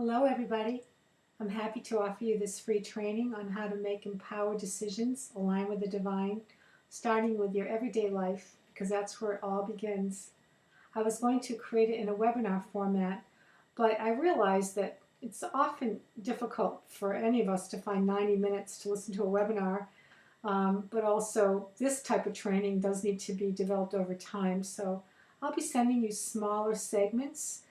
Hello everybody. I'm happy to offer you this free training on how to make empowered decisions align with the divine, starting with your everyday life, because that's where it all begins. I was going to create it in a webinar format, but I realized that it's often difficult for any of us to find 90 minutes to listen to a webinar, but also this type of training does need to be developed over time. So I'll be sending you smaller segments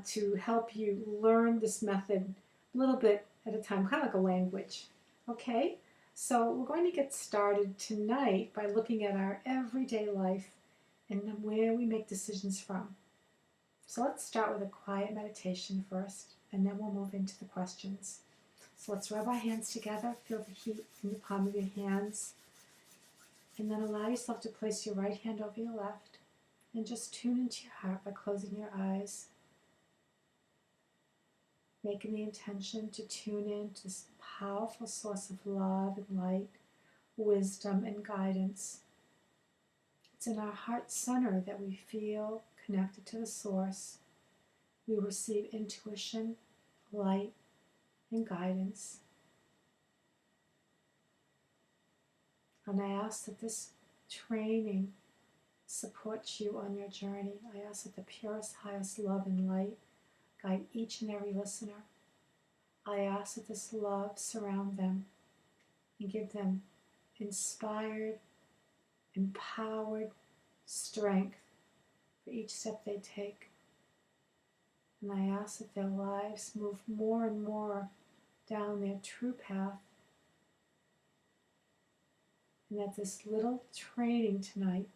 to help you learn this method a little bit at a time, kind of like a language. Okay, so we're going to get started tonight by looking at our everyday life and where we make decisions from. So let's start with a quiet meditation first, and then we'll move into the questions. So let's rub our hands together, feel the heat in the palm of your hands, and then allow yourself to place your right hand over your left, and just tune into your heart by closing your eyes, making the intention to tune in to this powerful source of love and light, wisdom and guidance. It's in our heart center that we feel connected to the source. We receive intuition, light, and guidance. And I ask that this training supports you on your journey. I ask that the purest, highest love and light guide each and every listener. I ask that this love surround them and give them inspired, empowered strength for each step they take. And I ask that their lives move more and more down their true path, and that this little training tonight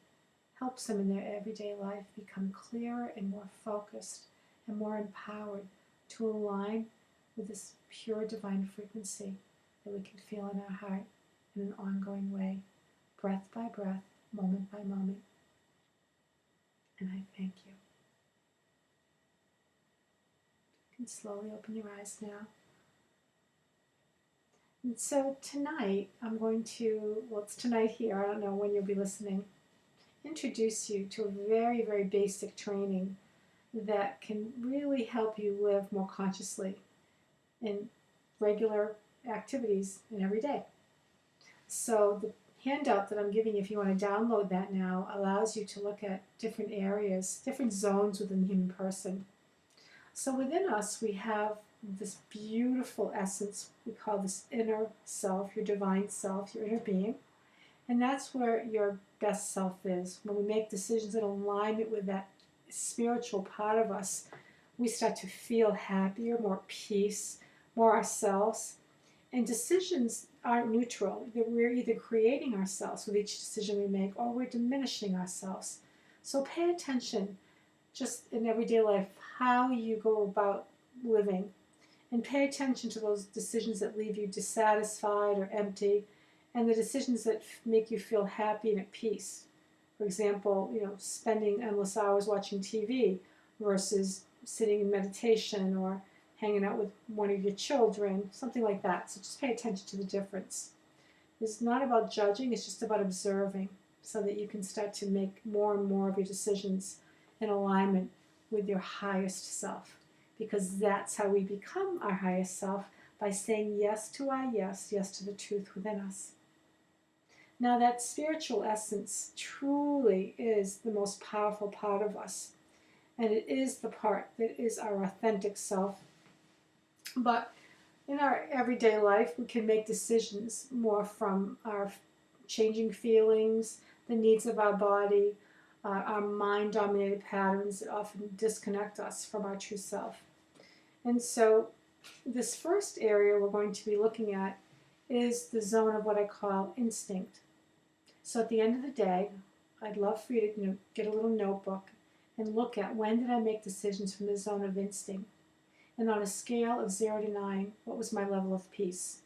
helps them in their everyday life become clearer and more focused and more empowered to align with this pure divine frequency that we can feel in our heart in an ongoing way, breath by breath, moment by moment. And I thank you. You can slowly open your eyes now. And so tonight, I'm going to, well, it's tonight here, I don't know when you'll be listening, introduce you to a very, very basic training that can really help you live more consciously in regular activities in every day. So the handout that I'm giving you, if you want to download that now, allows you to look at different areas, different zones within the human person. So within us, we have this beautiful essence we call this inner self, your divine self, your inner being. And that's where your best self is. When we make decisions in alignment with that spiritual part of us, we start to feel happier, more peace, more ourselves. And decisions aren't neutral. We're either creating ourselves with each decision we make, or we're diminishing ourselves. So pay attention just in everyday life how you go about living, and pay attention to those decisions that leave you dissatisfied or empty, and the decisions that make you feel happy and at peace. For example, spending endless hours watching TV versus sitting in meditation or hanging out with one of your children, something like that. So just pay attention to the difference. It's not about judging, it's just about observing, so that you can start to make more and more of your decisions in alignment with your highest self. Because that's how we become our highest self, by saying yes to our yes, yes to the truth within us. Now that spiritual essence truly is the most powerful part of us, and it is the part that is our authentic self. But in our everyday life, we can make decisions more from our changing feelings, the needs of our body, our mind-dominated patterns that often disconnect us from our true self. And so this first area we're going to be looking at is the zone of what I call instinct. So at the end of the day, I'd love for you to get a little notebook and look at, when did I make decisions from the zone of instinct? And on a scale of 0 to 9, what was my level of peace?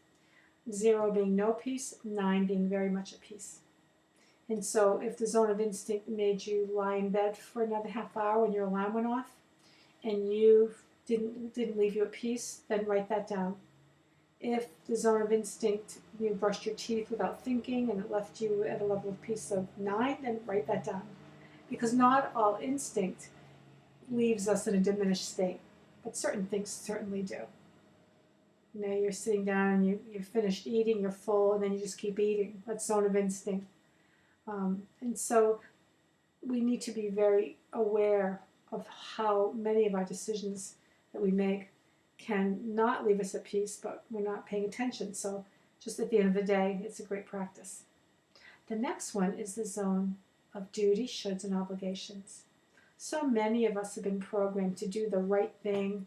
0 being no peace, 9 being very much at peace. And so if the zone of instinct made you lie in bed for another half hour when your alarm went off, and you didn't leave you at peace, then write that down. If the zone of instinct, you brushed your teeth without thinking and it left you at a level of peace of 9, then write that down. Because not all instinct leaves us in a diminished state. but certain things certainly do. You're sitting down and you're finished eating, you're full, and then you just keep eating. That's zone of instinct. And so we need to be very aware of how many of our decisions that we make can not leave us at peace, but we're not paying attention. So just at the end of the day, it's a great practice. The next one is the zone of duty, shoulds, and obligations. So many of us have been programmed to do the right thing,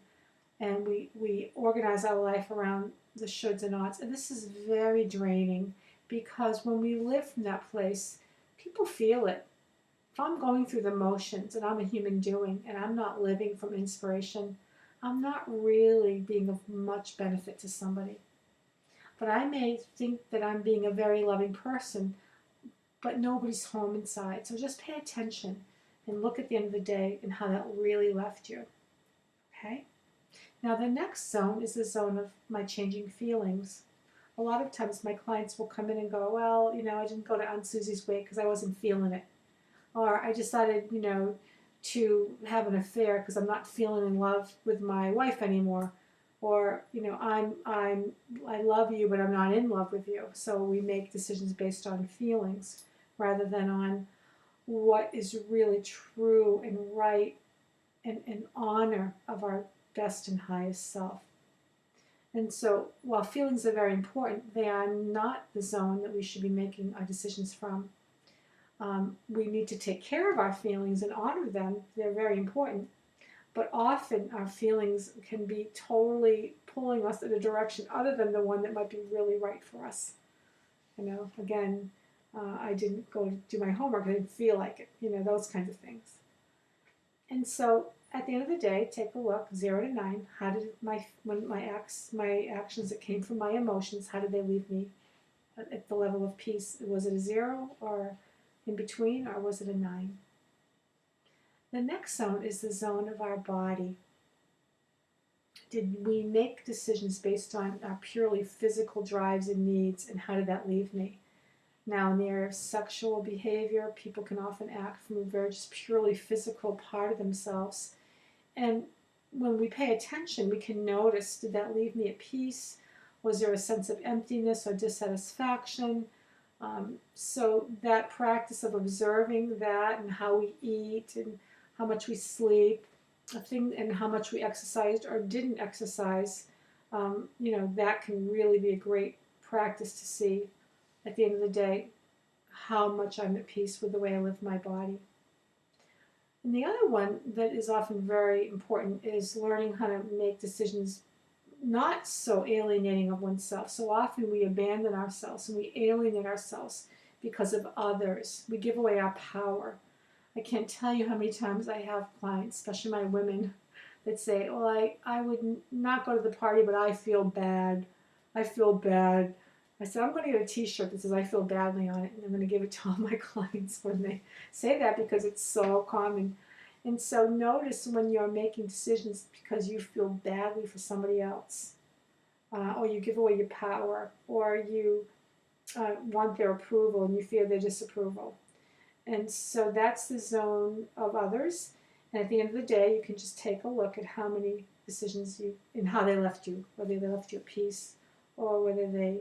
and we organize our life around the shoulds and oughts. And this is very draining, because when we live from that place, people feel it. If I'm going through the motions and I'm a human doing and I'm not living from inspiration, I'm not really being of much benefit to somebody. But I may think that I'm being a very loving person, but nobody's home inside. So just pay attention and look at the end of the day and how that really left you. Okay? Now the next zone is the zone of my changing feelings. A lot of times my clients will come in and go, well, I didn't go to Aunt Susie's wake because I wasn't feeling it. Or I decided, to have an affair because I'm not feeling in love with my wife anymore. Or, I love you, but I'm not in love with you. So we make decisions based on feelings rather than on what is really true and right and honor of our best and highest self. And so while feelings are very important, they are not the zone that we should be making our decisions from. We need to take care of our feelings and honor them. They're very important. But often our feelings can be totally pulling us in a direction other than the one that might be really right for us. Again, I didn't go to do my homework. I didn't feel like it. Those kinds of things. And so at the end of the day, take a look, 0 to 9. How did my actions that came from my emotions, how did they leave me at the level of peace? Was it a 0 or in between, or was it a 9? The next zone is the zone of our body. Did we make decisions based on our purely physical drives and needs, and how did that leave me? Now, in the area of sexual behavior, people can often act from a very just purely physical part of themselves. And when we pay attention, we can notice, did that leave me at peace? Was there a sense of emptiness or dissatisfaction? So that practice of observing that and how we eat and how much we sleep, and how much we exercised or didn't exercise, that can really be a great practice to see at the end of the day how much I'm at peace with the way I live my body. And the other one that is often very important is learning how to make decisions not so alienating of oneself. So often we abandon ourselves and we alienate ourselves because of others. We give away our power. I can't tell you how many times I have clients, especially my women, that say, well, I would not go to the party, but I feel bad. I feel bad. I said, I'm going to get a t-shirt that says I feel badly on it, and I'm going to give it to all my clients when they say that, because it's so common. And so notice when you're making decisions because you feel badly for somebody else, or you give away your power, or you want their approval and you fear their disapproval. And so that's the zone of others. And at the end of the day, you can just take a look at how many decisions and how they left you, whether they left you at peace or whether they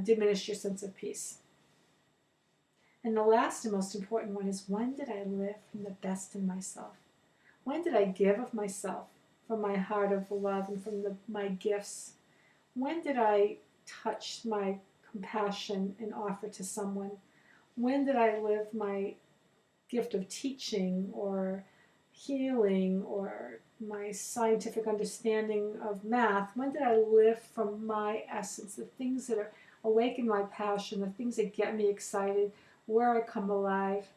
diminished your sense of peace. And the last and most important one is, when did I live from the best in myself? When did I give of myself from my heart of love and from my gifts? When did I touch my compassion and offer to someone? When did I live my gift of teaching or healing or my scientific understanding of math? When did I live from my essence, the things that awaken my passion, the things that get me excited, where I come alive?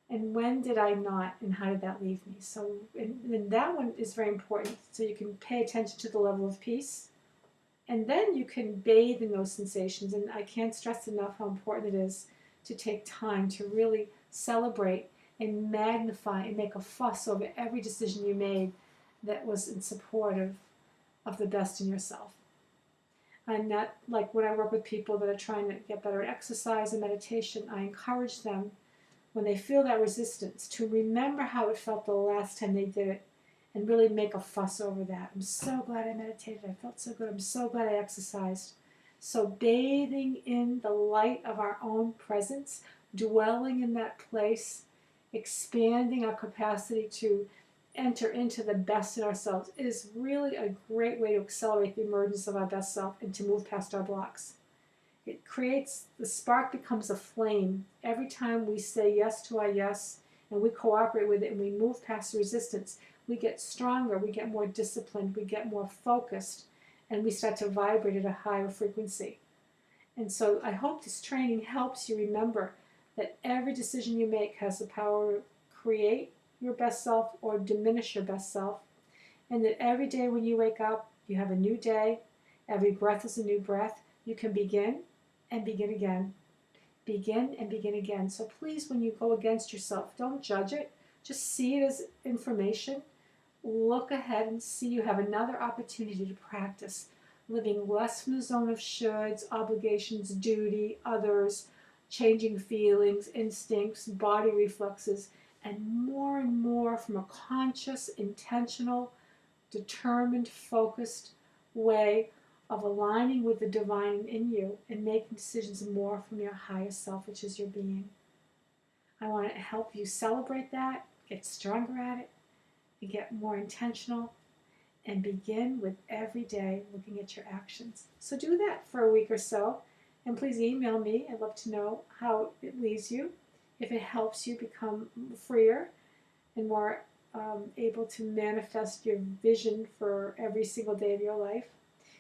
And when did I not, and how did that leave me? So and that one is very important, so you can pay attention to the level of peace, and then you can bathe in those sensations. And I can't stress enough how important it is to take time to really celebrate and magnify and make a fuss over every decision you made that was in support of the best in yourself. And that, like when I work with people that are trying to get better at exercise and meditation, I encourage them, when they feel that resistance, to remember how it felt the last time they did it, and really make a fuss over that. I'm so glad I meditated. I felt so good. I'm so glad I exercised. So bathing in the light of our own presence, dwelling in that place, expanding our capacity to enter into the best in ourselves is really a great way to accelerate the emergence of our best self and to move past our blocks. It creates, the spark becomes a flame. Every time we say yes to our yes and we cooperate with it and we move past the resistance, we get stronger, we get more disciplined, we get more focused, and we start to vibrate at a higher frequency. And so I hope this training helps you remember that every decision you make has the power to create your best self or diminish your best self, and that every day when you wake up, you have a new day. Every breath is a new breath. You can begin and begin again. Begin and begin again. So please, when you go against yourself, don't judge it. Just see it as information. Look ahead and see you have another opportunity to practice living less from the zone of shoulds, obligations, duty, others, changing feelings, instincts, body reflexes, and more from a conscious, intentional, determined, focused way of aligning with the divine in you and making decisions more from your highest self, which is your being. I want to help you celebrate that, get stronger at it, and get more intentional, and begin with every day looking at your actions. So do that for a week or so, and please email me. I'd love to know how it leaves you, if it helps you become freer and more able to manifest your vision for every single day of your life.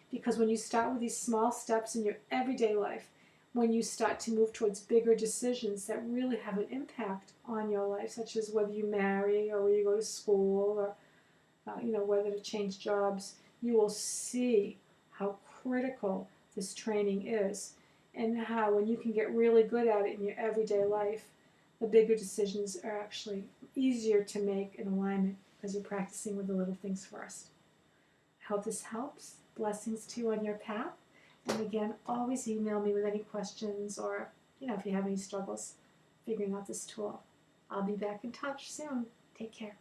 Because when you start with these small steps in your everyday life, when you start to move towards bigger decisions that really have an impact on your life, such as whether you marry or where you go to school or whether to change jobs, you will see how critical this training is, and how when you can get really good at it in your everyday life, the bigger decisions are actually easier to make in alignment because you're practicing with the little things first. I hope this helps. Blessings to you on your path. And again, always email me with any questions or, if you have any struggles figuring out this tool. I'll be back in touch soon. Take care.